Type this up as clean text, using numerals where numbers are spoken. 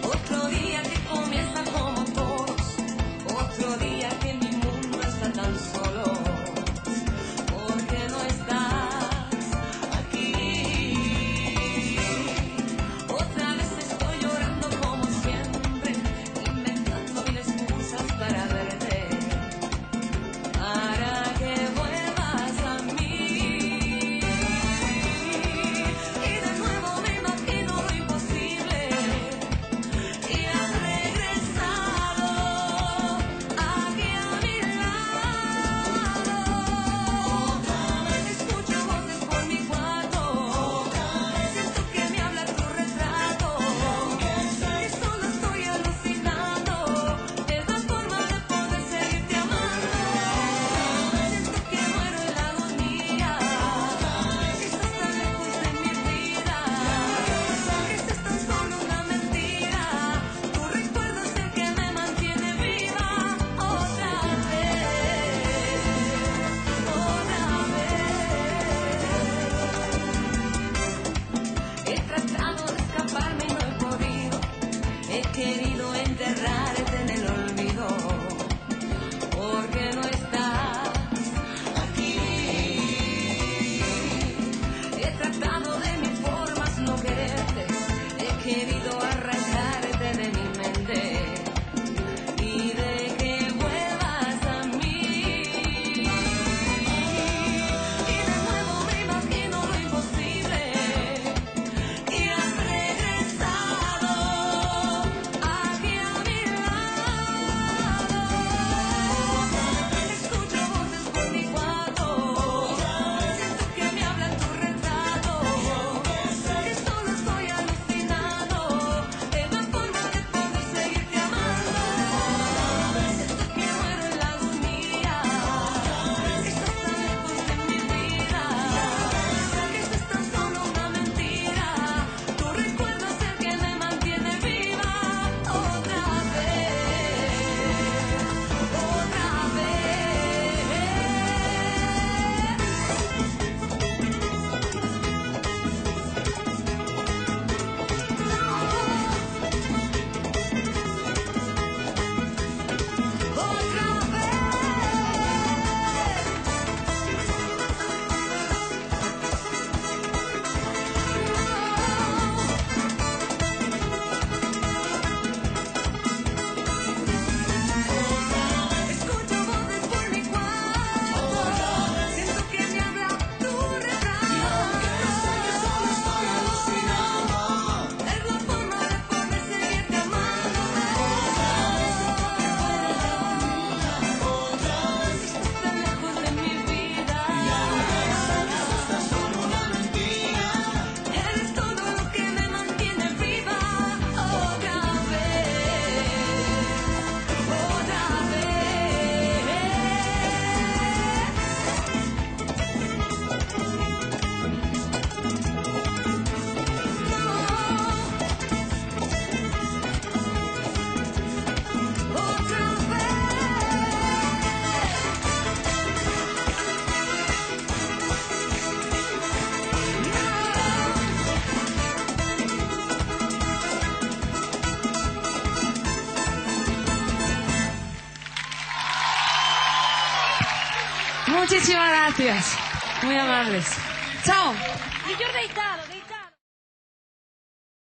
Otro día que comienza como todos, otro día que mi mundo está tan solo, porque no estás aquí. Otra vez estoy llorando como siempre, inventando mil excusas para verte, para que vuelvas a mí. Y de nuevo me imagino lo imposible, y has regresado aquí a mi lado. Escucho voces por mi cuarto, siento que me habla tu retrato, y solo estoy alucinando, es la forma de poder seguirte amando. Siento que muero en la agonía, que estás tan lejos de mi vida, que estás tan solo una mentira. Tu recuerdo es el que me mantiene viva. Otra vez, he tratado de escaparme y no he podido. He querido enterrarte en el olvido, porque no estás aquí. He tratado de mil formas no quererte, he querido arrancarte de mi mente y de que vuelvas a mí. Y de nuevo me imagino lo imposible, y has regresado aquí a mi lado. Escucho voces por mi cuarto, siento que me habla tu retrato, que solo estoy alucinando, es la forma de poder seguirte amando. Siento que muero en la agonía, que estás tan lejos de mi vida, que estás tan solo una mentira. Tu recuerdo es el que me mantiene viva. Otra vez, otra vez. Escucho voces por mi cuarto, siento que me habla tu retrato, que solo estoy alucinando, es la forma de poder seguirte amando. Estás tan lejos de mi vida, estás solo una mentira, eres todo lo que me mantiene viva. Otra vez, otra vez. Otra Muchísimas gracias. Muy amables. Chao. Miglior dei Italo.